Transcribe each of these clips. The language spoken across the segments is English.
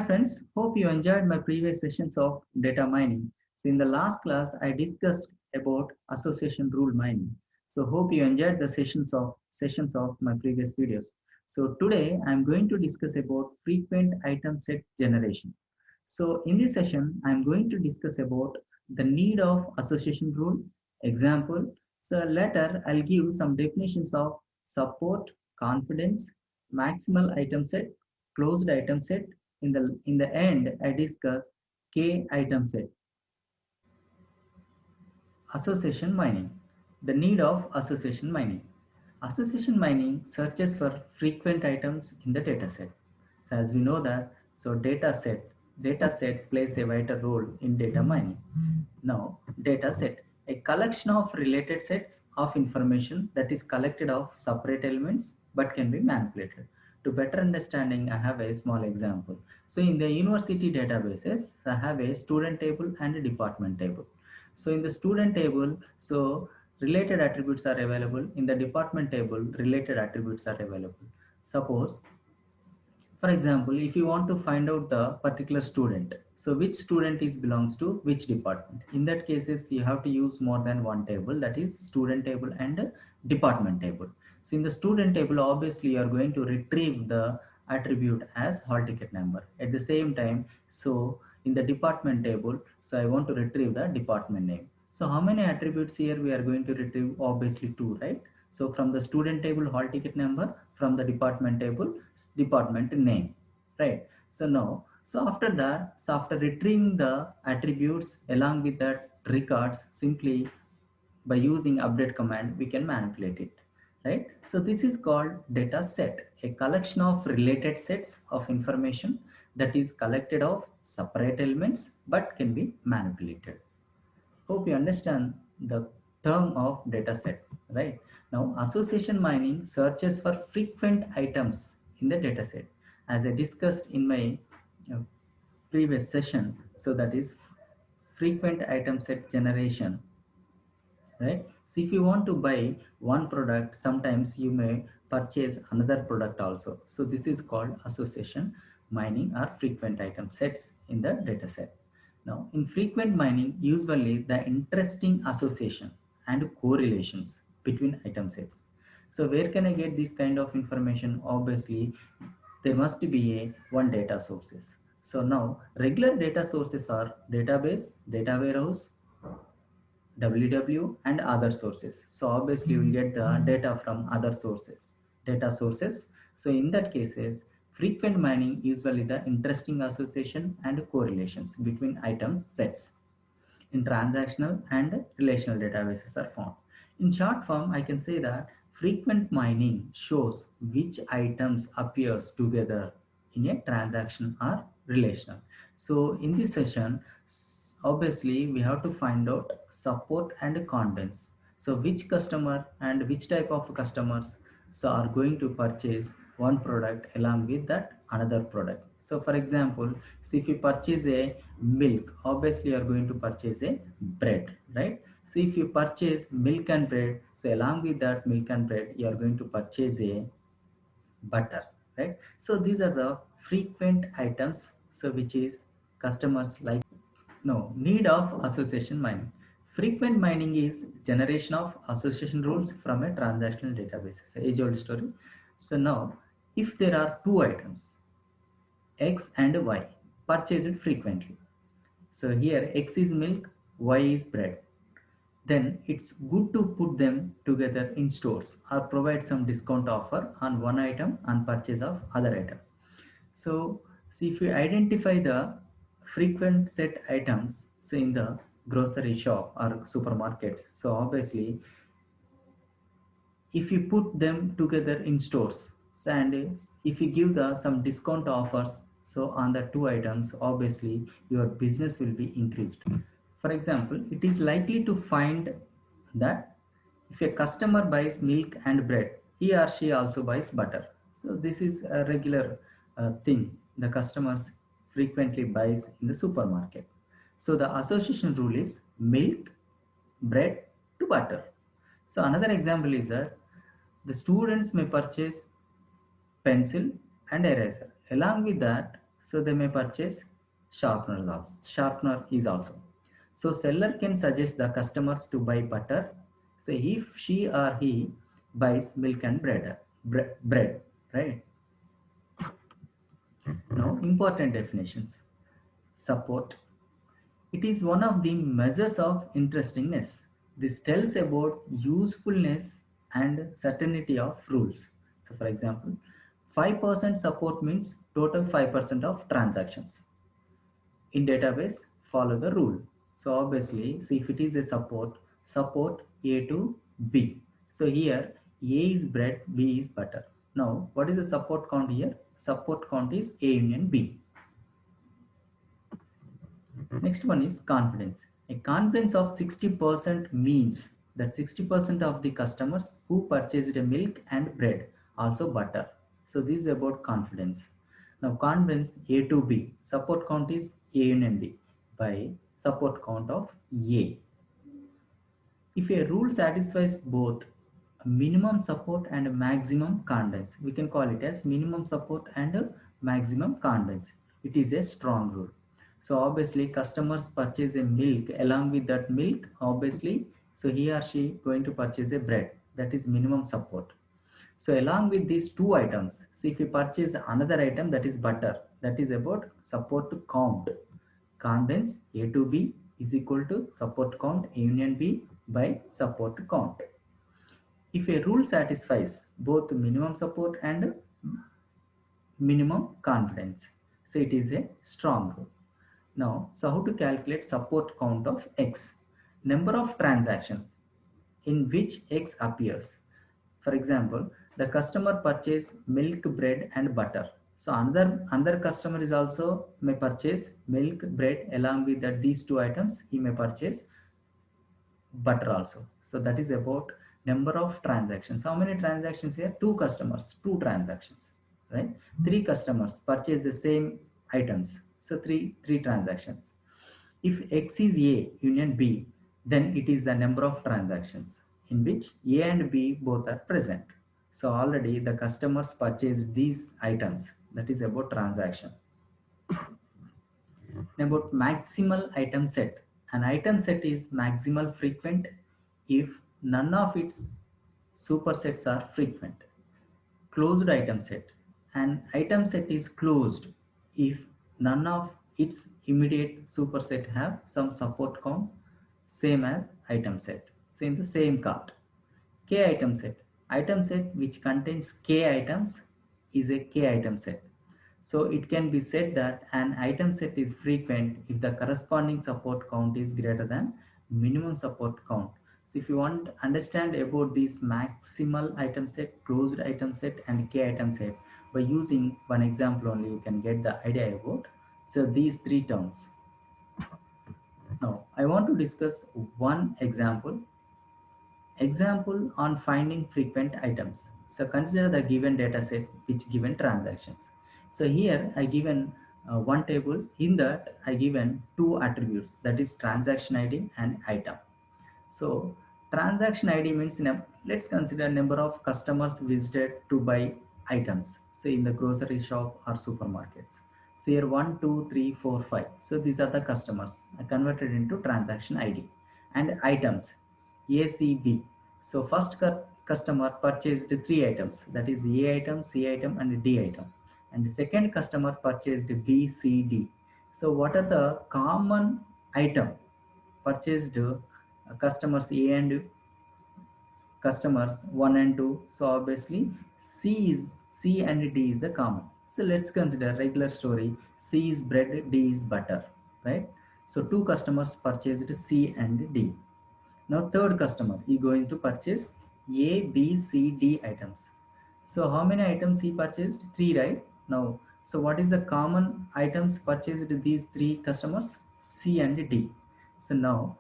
Hi friends, hope you enjoyed my previous sessions of data mining. So in the last class, I discussed about association rule mining. So hope you enjoyed the sessions of my previous videos. So today I'm going to discuss about frequent item set generation. So in this session, I'm going to discuss about the need of association rule. Example. So later I'll give some definitions of support, confidence, maximal item set, closed item set. In the end, I discuss K item set. Association mining. The need of association mining. Association mining searches for frequent items in the dataset. So as we know that, so dataset plays a vital role in data mining. Now, dataset, a collection of related sets of information that is collected of separate elements but can be manipulated. To better understanding, I have a small example. So in the university databases, I have a student table and a department table. So in the student table, so related attributes are available. In the department table, related attributes are available. Suppose, for example, if you want to find out the particular student, so which student is belongs to which department, in that cases you have to use more than one table, that is student table and department table. So in the student table, obviously you are going to retrieve the attribute as hall ticket number. At the same time, so in the department table, so I want to retrieve the department name. So how many attributes here we are going to retrieve? Obviously two, right? So from the student table, hall ticket number; from the department table, department name, right? So now, so after that, so after retrieving the attributes along with that records, simply by using update command, we can manipulate it, right? So this is called data set, a collection of related sets of information that is collected of separate elements but can be manipulated. Hope you understand the term of data set, right? Now, association mining searches for frequent items in the data set. As I discussed in my uh, previous session, so that is frequent item set generation, right? So if you want to buy one product, sometimes you may purchase another product also. So this is called association mining or frequent item sets in the data set. Now in frequent mining, usually the interesting association and correlations between item sets. So where can I get this kind of information? Obviously there must be a one data sources. So now regular data sources are database, data warehouse, WW and other sources. So obviously we get the data from other data sources. So in that cases, frequent mining usually the interesting association and correlations between item sets in transactional and relational databases are found. In short form, I can say that frequent mining shows which items appears together in a transaction or relational. So in this session, obviously we have to find out support and confidence. So which customer and which type of customers so are going to purchase one product along with that another product. So for example, so if you purchase a milk, obviously you are going to purchase a bread, right? So if you purchase milk and bread, so along with that milk and bread, you are going to purchase a butter, right? So these are the frequent items, so which is customers like. No, need of association mining. Frequent mining is generation of association rules from a transactional database. It's an age-old story. So now, if there are two items, X and Y, purchased frequently. So here X is milk, Y is bread. Then it's good to put them together in stores or provide some discount offer on one item and purchase of other item. So, see if you identify the frequent set items, say in the grocery shop or supermarkets. So obviously, if you put them together in stores, and if you give the some discount offers, so on the two items, obviously your business will be increased. For example, it is likely to find that if a customer buys milk and bread, he or she also buys butter. So this is a regular thing the customers frequently buys in the supermarket. So the association rule is milk, bread to butter. So another example is that the students may purchase pencil and eraser. Along with that, So they may purchase sharpener is also. So seller can suggest the customers to buy butter. Say if she or he buys milk and bread, right? Now important definitions. Support. It is one of the measures of interestingness. This tells about usefulness and certainty of rules. So for example, 5% support means total 5% of transactions. In database, follow the rule. So obviously, see if it is a support A to B. So here A is bread, B is butter. Now, what is the support count here? Support count is A union B. Next one is confidence. A confidence of 60% means that 60% of the customers who purchased a milk and bread, also butter. So this is about confidence. Now confidence A to B. Support count is A union B by support count of A. If a rule satisfies both minimum support and maximum confidence, we can call it as minimum support and maximum confidence. It is a strong rule. So obviously customers purchase a milk, along with that milk, obviously, so he or she going to purchase a bread, that is minimum support. So along with these two items, see if you purchase another item, that is butter, that is about support count. Confidence A to B is equal to support count A union B by support count. If a rule satisfies both minimum support and minimum confidence, so it is a strong rule. Now, so how to calculate support count of X? Number of transactions in which X appears. For example, the customer purchase milk, bread and butter. So another customer is also may purchase milk, bread along with that these two items. He may purchase butter also. So that is about number of transactions. How many transactions here? Two customers, two transactions, right? Three customers purchase the same items. So three transactions. If X is A union B, then it is the number of transactions in which A and B both are present. So already the customers purchased these items. That is about transaction. About maximal item set. An item set is maximal frequent if none of its supersets are frequent. Closed item set. An item set is closed if none of its immediate superset have some support count same as item set. So in the same cart. K item set. Item set which contains K items is a K item set. So it can be said that an item set is frequent if the corresponding support count is greater than minimum support count. So if you want to understand about this maximal item set, closed item set and K item set, by using one example only you can get the idea about. So these three terms. Now I want to discuss one example on finding frequent items. So consider the given data set which given transactions. So here I given one table. In that I given two attributes, that is transaction ID and item. So transaction ID means let's consider number of customers visited to buy items, say in the grocery shop or supermarkets. So here 1, 2, 3, 4, 5. So these are the customers. I converted into transaction ID and items ACB. So first customer purchased three items, that is A item, C item and D item. And the second customer purchased B, C, D. So what are the common item purchased customers A and customers 1 and 2? So obviously C and D is the common. So let's consider regular story. C is bread, D is butter, right? So two customers purchased C and D. Now third customer is going to purchase A, B, C, D items. So how many items he purchased? Three, right? Now, so what is the common items purchased these three customers? C and D. So now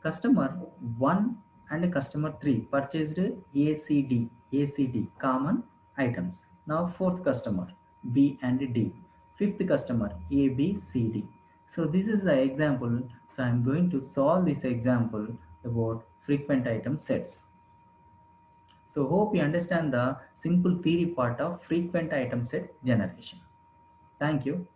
customer 1 and customer 3 purchased ACD common items. Now fourth customer B and D. Fifth customer ABCD. So this is the example. So I'm going to solve this example about frequent item sets. So hope you understand the simple theory part of frequent item set generation. Thank you.